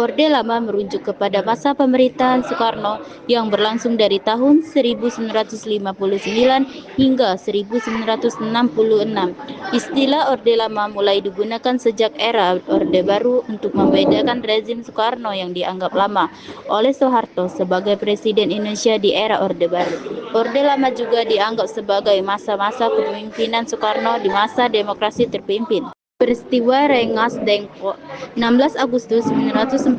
Orde Lama merujuk kepada masa pemerintahan Soekarno yang berlangsung dari tahun 1959 hingga 1966. Istilah Orde Lama mulai digunakan sejak era Orde Baru untuk membedakan rezim Soekarno yang dianggap lama oleh Soeharto sebagai Presiden Indonesia di era Orde Baru. Orde Lama juga dianggap sebagai masa-masa kepemimpinan Soekarno di masa demokrasi terpimpin. Peristiwa Rengas Dengklok 16 Agustus 1945.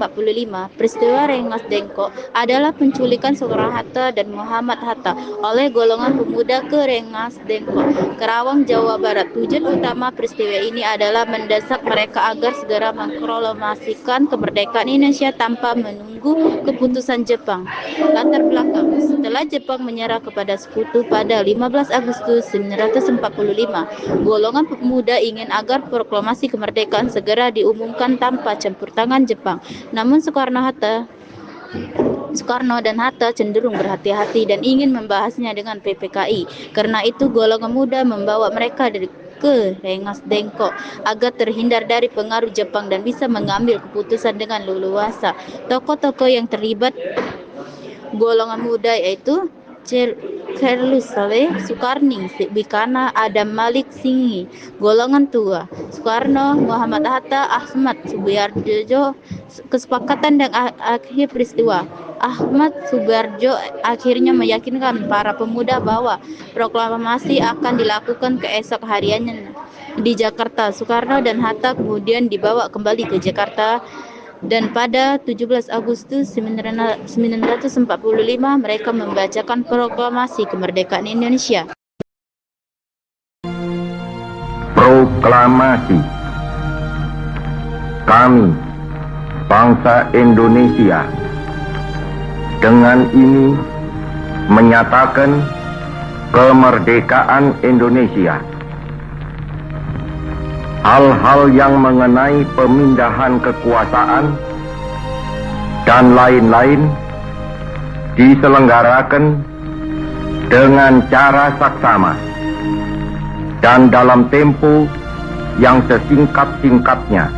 Peristiwa Rengas Dengklok adalah penculikan Soekarno-Hatta dan Muhammad Hatta oleh golongan pemuda ke Rengas Dengklok, Karawang, Jawa Barat. Tujuan utama peristiwa ini adalah mendesak mereka agar segera mengproklamasikan kemerdekaan Indonesia tanpa menunggu keputusan Jepang. Latar belakang: setelah Jepang menyerah kepada sekutu pada 15 Agustus 1945, golongan pemuda ingin agar proklamasi kemerdekaan segera diumumkan tanpa campur tangan Jepang. Namun Soekarno dan Hatta cenderung berhati-hati dan ingin membahasnya dengan PPKI. Karena itu golongan muda membawa mereka ke Rengas Dengklok agar terhindar dari pengaruh Jepang dan bisa mengambil keputusan dengan leluasa. Tokoh-tokoh yang terlibat golongan muda yaitu Charles Saleh Soekarni, Bikana, Adam Malik Singhi. Golongan tua: Soekarno, Muhammad Hatta, Ahmad Subarjo. Kesepakatan dan akhir peristiwa: Ahmad Subarjo akhirnya meyakinkan para pemuda bahwa proklamasi akan dilakukan keesok hariannya di Jakarta. Soekarno dan Hatta kemudian dibawa kembali ke Jakarta, dan pada 17 Agustus 1945 mereka membacakan proklamasi kemerdekaan Indonesia. Proklamasi. Kami, bangsa Indonesia, dengan ini menyatakan kemerdekaan Indonesia. Hal-hal yang mengenai pemindahan kekuasaan dan lain-lain diselenggarakan dengan cara saksama dan dalam tempo yang sesingkat-singkatnya.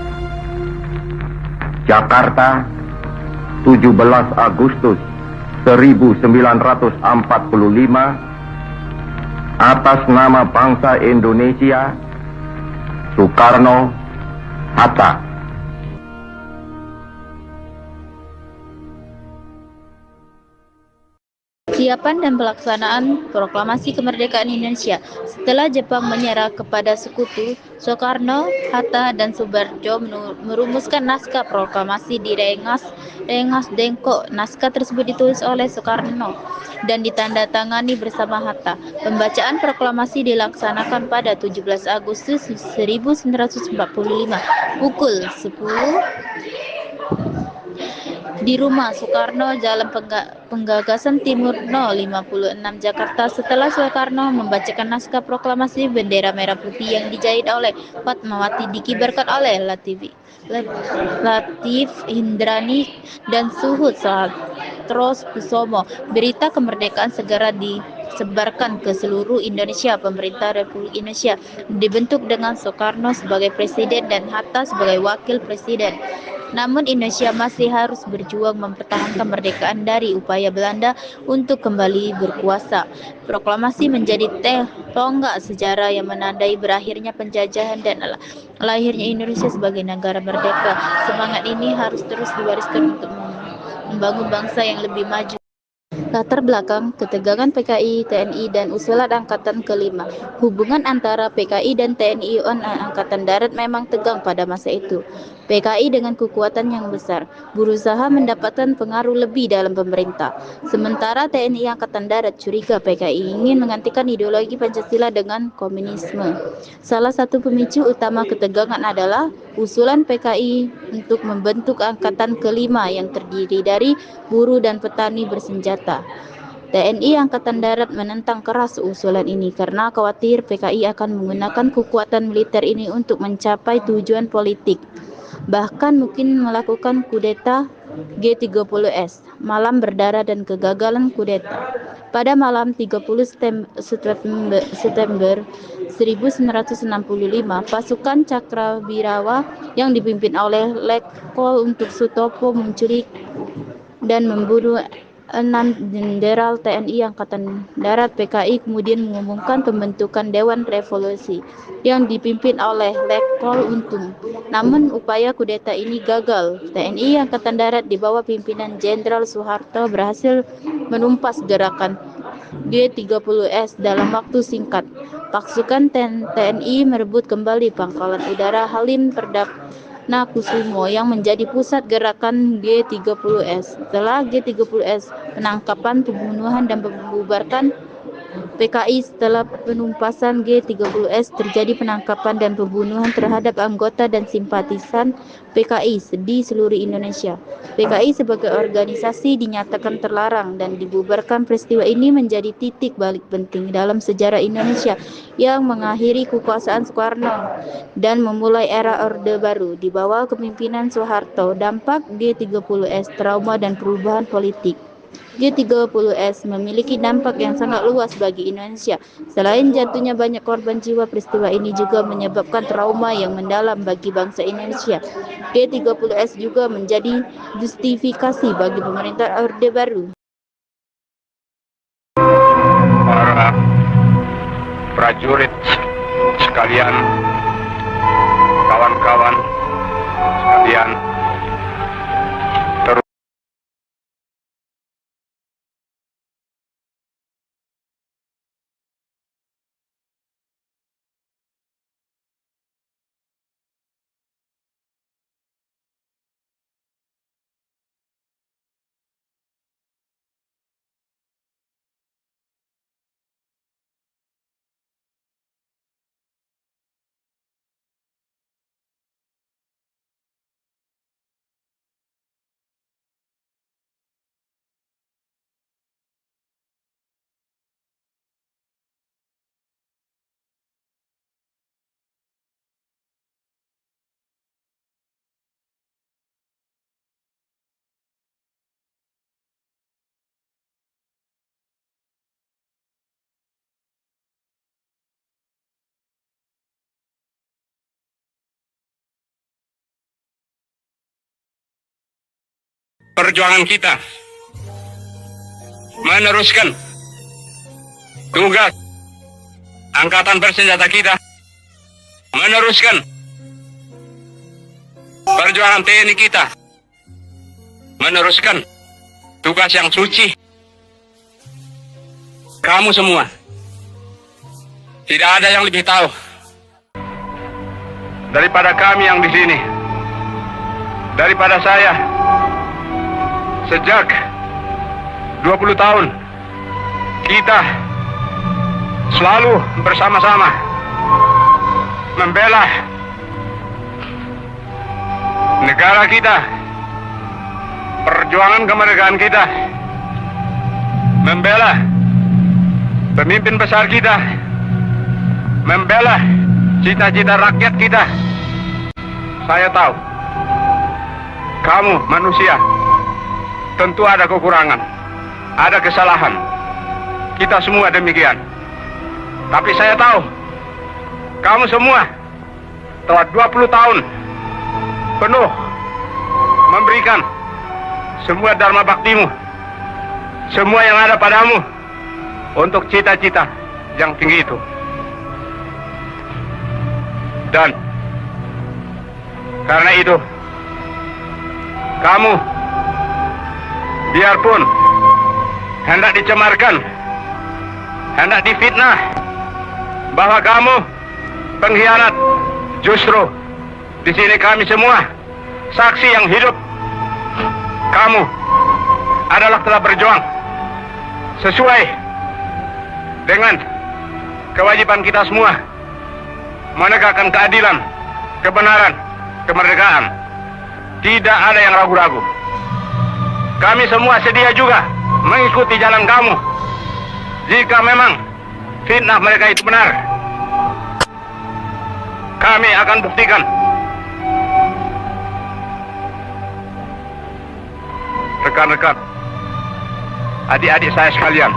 Jakarta, 17 Agustus 1945, atas nama bangsa Indonesia, Soekarno, Hatta. Persiapan dan pelaksanaan proklamasi kemerdekaan Indonesia. Setelah Jepang menyerah kepada sekutu, Soekarno, Hatta, dan Subarjo merumuskan naskah proklamasi di Rengas Dengklok. Naskah tersebut ditulis oleh Soekarno dan ditandatangani bersama Hatta. Pembacaan proklamasi dilaksanakan pada 17 Agustus 1945 pukul 10 di rumah Soekarno, Jalan Penggagasan Timur No. 56, Jakarta. Setelah Soekarno membacakan naskah proklamasi, bendera merah putih yang dijahit oleh Fatmawati dikibarkan oleh Latif Indrani dan Suhud Satrokusumo. Berita kemerdekaan segera disebarkan ke seluruh Indonesia. Pemerintah Republik Indonesia dibentuk dengan Soekarno sebagai presiden dan Hatta sebagai wakil presiden. Namun Indonesia masih harus berjuang mempertahankan kemerdekaan dari upaya Belanda untuk kembali berkuasa. Proklamasi menjadi tonggak sejarah yang menandai berakhirnya penjajahan dan lahirnya Indonesia sebagai negara merdeka. Semangat ini harus terus diwariskan untuk membangun bangsa yang lebih maju. Latar belakang: ketegangan PKI, TNI, dan usulan Angkatan ke-5. Hubungan antara PKI dan TNI Angkatan Darat memang tegang pada masa itu. PKI dengan kekuatan yang besar berusaha mendapatkan pengaruh lebih dalam pemerintah. Sementara TNI Angkatan Darat curiga PKI ingin menggantikan ideologi Pancasila dengan komunisme. Salah satu pemicu utama ketegangan adalah usulan PKI untuk membentuk Angkatan ke-5 yang terdiri dari buruh dan petani bersenjata. TNI Angkatan Darat menentang keras usulan ini karena khawatir PKI akan menggunakan kekuatan militer ini untuk mencapai tujuan politik, bahkan mungkin melakukan kudeta G30S, malam berdarah dan kegagalan kudeta. Pada malam 30 September 1965, pasukan Cakrawirawa yang dipimpin oleh Letkol untuk Sutopo mencuri dan membunuh 6 jenderal TNI Angkatan Darat PKI, kemudian mengumumkan pembentukan Dewan Revolusi yang dipimpin oleh Letkol Untung. Namun upaya kudeta ini gagal. TNI Angkatan Darat di bawah pimpinan Jenderal Soeharto berhasil menumpas gerakan G30S dalam waktu singkat. Pasukan TNI merebut kembali Pangkalan Udara Halim Perdana Kusumo yang menjadi pusat gerakan G30S. Setelah G30S, penangkapan, pembunuhan, dan pembubaran PKI. Setelah penumpasan G30S, terjadi penangkapan dan pembunuhan terhadap anggota dan simpatisan PKI di seluruh Indonesia. PKI sebagai organisasi dinyatakan terlarang dan dibubarkan. Peristiwa ini menjadi titik balik penting dalam sejarah Indonesia yang mengakhiri kekuasaan Soekarno dan memulai era Orde Baru di bawah kepemimpinan Soeharto. Dampak G30S, trauma dan perubahan politik. G30S memiliki dampak yang sangat luas bagi Indonesia. Selain jatuhnya banyak korban jiwa, peristiwa ini juga menyebabkan trauma yang mendalam bagi bangsa Indonesia. G30S juga menjadi justifikasi bagi pemerintah Orde Baru. Para prajurit sekalian, kawan-kawan sekalian, perjuangan kita meneruskan tugas angkatan bersenjata kita, meneruskan perjuangan TNI kita, meneruskan tugas yang suci. Kamu semua, tidak ada yang lebih tahu daripada kami yang di sini, daripada saya. Sejak 20 tahun kita selalu bersama-sama membela negara kita, perjuangan kemerdekaan kita, membela pemimpin besar kita, membela cita-cita rakyat kita. Saya tahu kamu manusia tentu ada kekurangan, ada kesalahan. Kita semua demikian. Tapi saya tahu kamu semua telah 20 tahun penuh memberikan semua dharma baktimu, semua yang ada padamu untuk cita-cita yang tinggi itu. Dan karena itu kamu, biarpun hendak dicemarkan, hendak difitnah bahwa kamu pengkhianat, justru di sini kami semua saksi yang hidup. Kamu adalah telah berjuang sesuai dengan kewajiban kita semua, menegakkan keadilan, kebenaran, kemerdekaan. Tidak ada yang ragu-ragu. Kami semua sedia juga mengikuti jalan kamu. Jika memang fitnah mereka itu benar, kami akan buktikan. Rekan-rekan, adik-adik saya sekalian,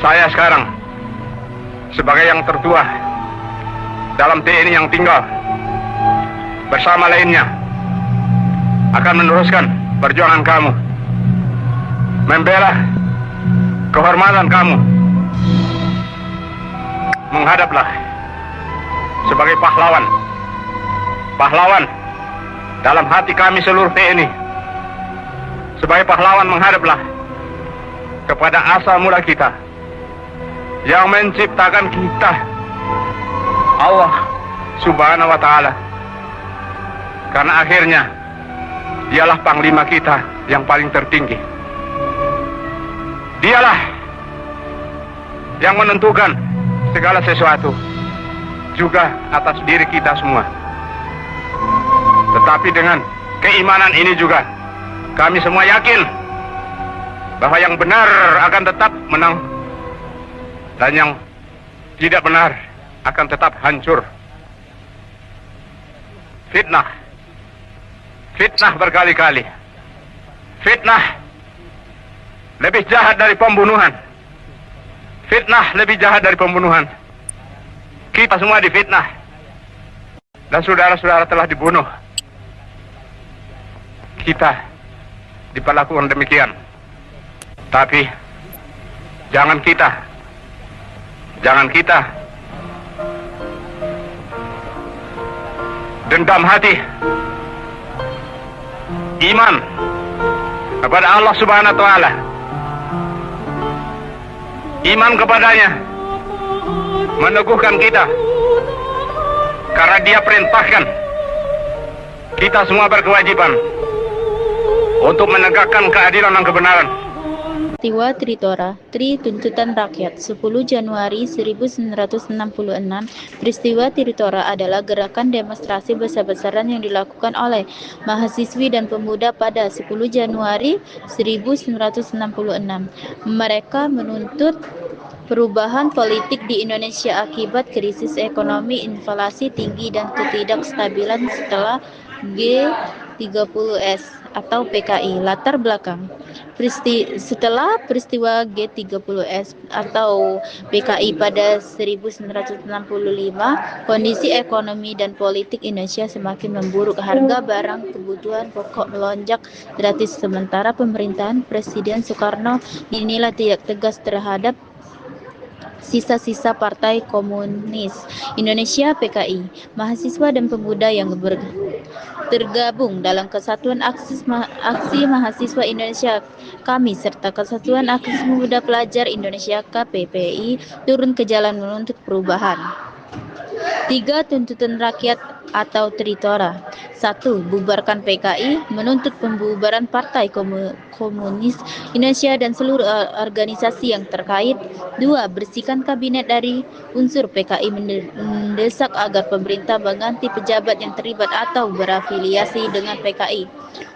Saya sekarang sebagai yang tertua dalam TNI yang tinggal bersama lainnya akan meneruskan perjuangan kamu, membela kehormatan kamu. Menghadaplah sebagai pahlawan, pahlawan dalam hati kami seluruh TNI. Sebagai pahlawan menghadaplah kepada asal mula kita yang menciptakan kita, Allah Subhanahu wa Ta'ala. Karena akhirnya dialah panglima kita yang paling tertinggi. Dialah yang menentukan segala sesuatu, juga atas diri kita semua. Tetapi dengan keimanan ini juga kami semua yakin bahwa yang benar akan tetap menang dan yang tidak benar akan tetap hancur. Fitnah berkali-kali. Fitnah lebih jahat dari pembunuhan. Fitnah lebih jahat dari pembunuhan. Kita semua difitnah dan saudara-saudara telah dibunuh. Kita diperlakukan demikian. Tapi jangan kita dendam hati. Iman kepada Allah Subhanahu wa Ta'ala, iman kepadanya meneguhkan kita, karena Dia perintahkan kita semua berkewajiban untuk menegakkan keadilan dan kebenaran. Peristiwa Tritora, Tri Tuntutan Rakyat, 10 Januari 1966. Peristiwa Tritora adalah gerakan demonstrasi besar-besaran yang dilakukan oleh mahasiswi dan pemuda pada 10 Januari 1966. Mereka menuntut perubahan politik di Indonesia akibat krisis ekonomi, inflasi tinggi, dan ketidakstabilan setelah G30S atau PKI. Latar belakang setelah peristiwa G30S atau PKI pada 1965, kondisi ekonomi dan politik Indonesia semakin memburuk. Harga barang kebutuhan pokok melonjak drastis, sementara pemerintahan Presiden Soekarno dinilai tidak tegas terhadap sisa-sisa Partai Komunis Indonesia PKI. Mahasiswa dan pemuda yang tergabung dalam Kesatuan Aksi Mahasiswa Indonesia KAMI serta Kesatuan Aksi Pemuda Pelajar Indonesia KPPI turun ke jalan menuntut perubahan. 3 tuntutan rakyat atau Tritora. 1. Bubarkan PKI, menuntut pembubaran Partai Komunis Indonesia dan seluruh organisasi yang terkait. 2. Bersihkan kabinet dari unsur PKI, mendesak agar pemerintah mengganti pejabat yang terlibat atau berafiliasi dengan PKI.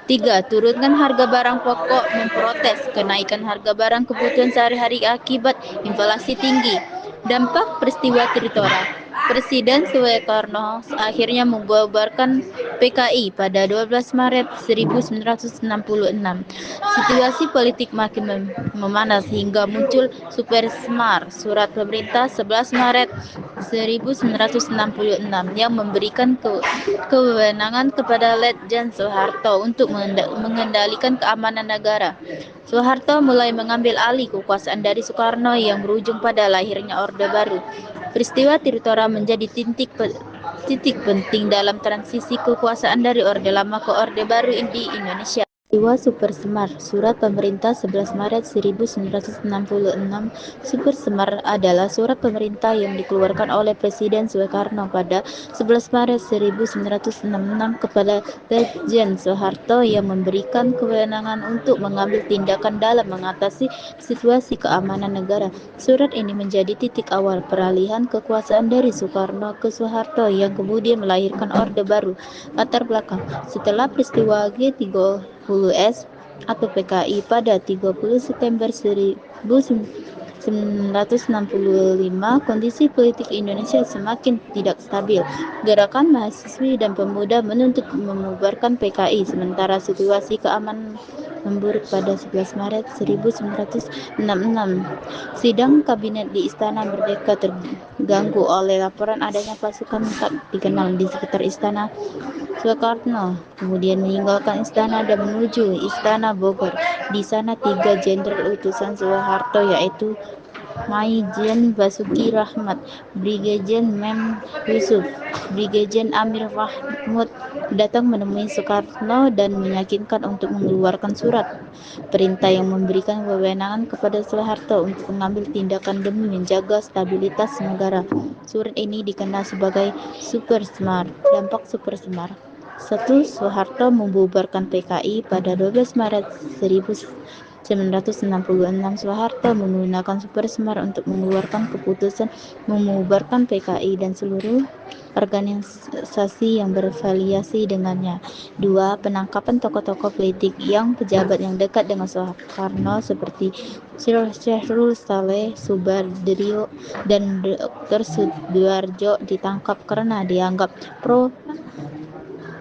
3. Turunkan harga barang pokok, memprotes kenaikan harga barang kebutuhan sehari-hari akibat inflasi tinggi. Dampak peristiwa Tritora. Presiden Soekarno akhirnya membubarkan PKI pada 12 Maret 1966. Situasi politik makin memanas hingga muncul Supersmar, surat pemerintah 11 Maret 1966 yang memberikan kewenangan kepada Letjen Soeharto untuk mengendalikan keamanan negara. Soeharto mulai mengambil alih kekuasaan dari Soekarno yang berujung pada lahirnya Orde Baru. Peristiwa Tritora menjadi titik penting dalam transisi kekuasaan dari Orde Lama ke Orde Baru di Indonesia. Peristiwa Supersmar, surat pemerintah 11 Maret 1966. Supersmar adalah surat pemerintah yang dikeluarkan oleh Presiden Soekarno pada 11 Maret 1966 kepada Letjen Soeharto yang memberikan kewenangan untuk mengambil tindakan dalam mengatasi situasi keamanan negara. Surat ini menjadi titik awal peralihan kekuasaan dari Soekarno ke Soeharto yang kemudian melahirkan Orde Baru. Latar belakang: setelah peristiwa G30S atau PKI pada 30 September 1965, 1965, kondisi politik Indonesia semakin tidak stabil. Gerakan mahasiswi dan pemuda menuntut membubarkan PKI, sementara situasi keamanan memburuk pada 11 Maret 1966. Sidang kabinet di Istana Merdeka terganggu oleh laporan adanya pasukan tak dikenal di sekitar Istana Soekarno kemudian meninggalkan istana dan menuju Istana Bogor. Di sana 3 jenderal utusan Soeharto yaitu Maijen Basuki Rahmat, Brigjen Mem Yusuf, Brigjen Amir Mahmud datang menemui Soekarno dan meyakinkan untuk mengeluarkan surat perintah yang memberikan wewenangan kepada Soeharto untuk mengambil tindakan demi menjaga stabilitas negara. Surat ini dikenal sebagai Super Semar. Dampak Super Semar. 1. Soeharto membubarkan PKI pada 12 Maret 1966. Soeharto menggunakan Super Semar untuk mengeluarkan keputusan membubarkan PKI dan seluruh organisasi yang berafiliasi dengannya. 2. Penangkapan tokoh-tokoh politik yang pejabat yang dekat dengan Soekarno seperti Syahrul Saleh, Subadrio, dan Dr. Sudarjo ditangkap karena dianggap pro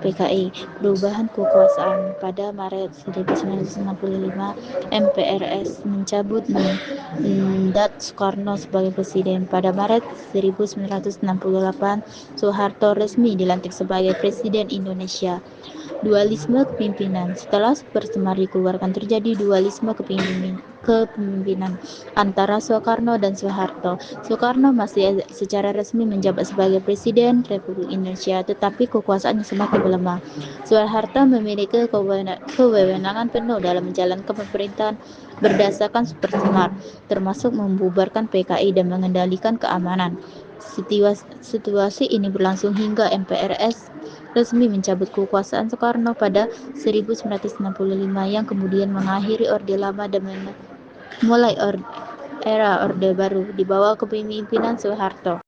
PKI. Perubahan kekuasaan pada Maret 1965, MPRS mencabut mandat Soekarno sebagai presiden. Pada Maret 1968, Soeharto resmi dilantik sebagai Presiden Indonesia. Dualisme kepemimpinan. Setelah Super Semar dikeluarkan, terjadi dualisme kepemimpinan antara Soekarno dan Soeharto. Soekarno masih secara resmi menjabat sebagai Presiden Republik Indonesia, tetapi kekuasaannya semakin melemah. Soeharto memiliki kewenangan penuh dalam menjalankan pemerintahan berdasarkan Super Semar, termasuk membubarkan PKI dan mengendalikan keamanan. Situasi ini berlangsung hingga MPRS resmi mencabut kekuasaan Soekarno pada 1965 yang kemudian mengakhiri Orde Lama dan mulai era Orde Baru di bawah kepemimpinan Soeharto.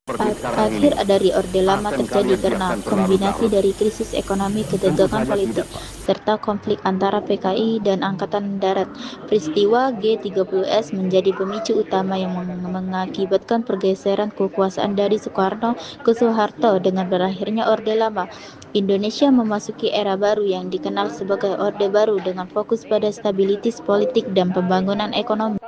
Akhir dari Orde Lama terjadi karena kombinasi dari krisis ekonomi, ketegangan politik, serta konflik antara PKI dan Angkatan Darat. Peristiwa G30S menjadi pemicu utama yang mengakibatkan pergeseran kekuasaan dari Soekarno ke Soeharto. Dengan berakhirnya Orde Lama, Indonesia memasuki era baru yang dikenal sebagai Orde Baru dengan fokus pada stabilitas politik dan pembangunan ekonomi.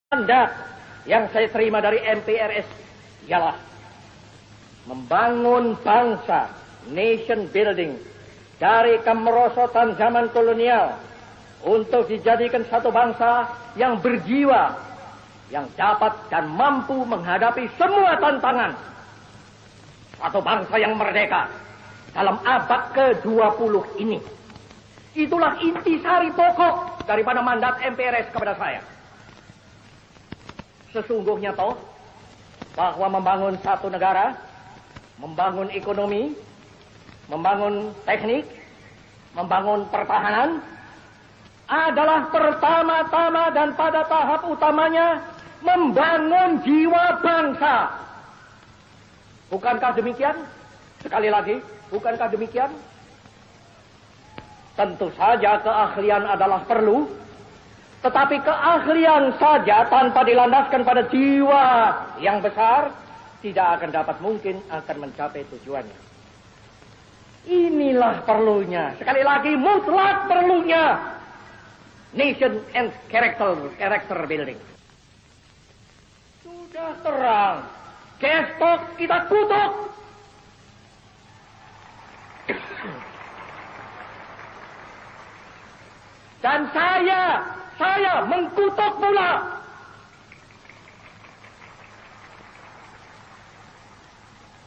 Mandat yang saya terima dari MPRS ialah membangun bangsa, nation building, dari kemerosotan zaman kolonial untuk dijadikan satu bangsa yang berjiwa, yang dapat dan mampu menghadapi semua tantangan. Satu bangsa yang merdeka dalam abad ke-20 ini. Itulah intisari pokok daripada mandat MPRS kepada saya. Sesungguhnya toh bahwa membangun satu negara, membangun ekonomi, membangun teknik, membangun pertahanan adalah pertama-tama dan pada tahap utamanya membangun jiwa bangsa. Bukankah demikian? Sekali lagi, bukankah demikian? Tentu saja keahlian adalah perlu, tetapi keahlian saja tanpa dilandaskan pada jiwa yang besar tidak akan dapat mungkin akan mencapai tujuannya. Inilah perlunya, sekali lagi mutlak perlunya nation and character building. Sudah terang, gestok kita kutuk. Dan saya mengkutuk pula.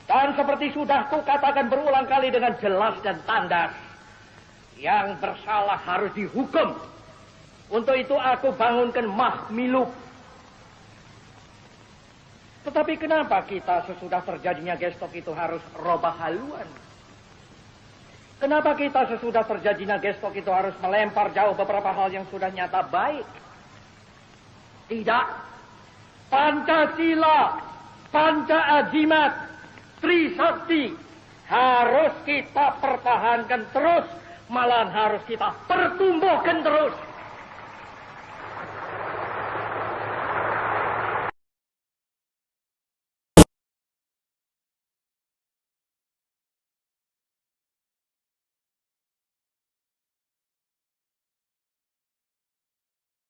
Dan seperti sudah kukatakan berulang kali dengan jelas dan tandas, yang bersalah harus dihukum. Untuk itu aku bangunkan Mahmiluk. Tetapi kenapa kita sesudah terjadinya gestok itu harus robah haluan? Kenapa kita sesudah terjadinya gestok itu harus melempar jauh beberapa hal yang sudah nyata baik? Tidak. Pancasila, Panca-Ajimat, Trisakti harus kita pertahankan terus, malahan harus kita pertumbuhkan terus.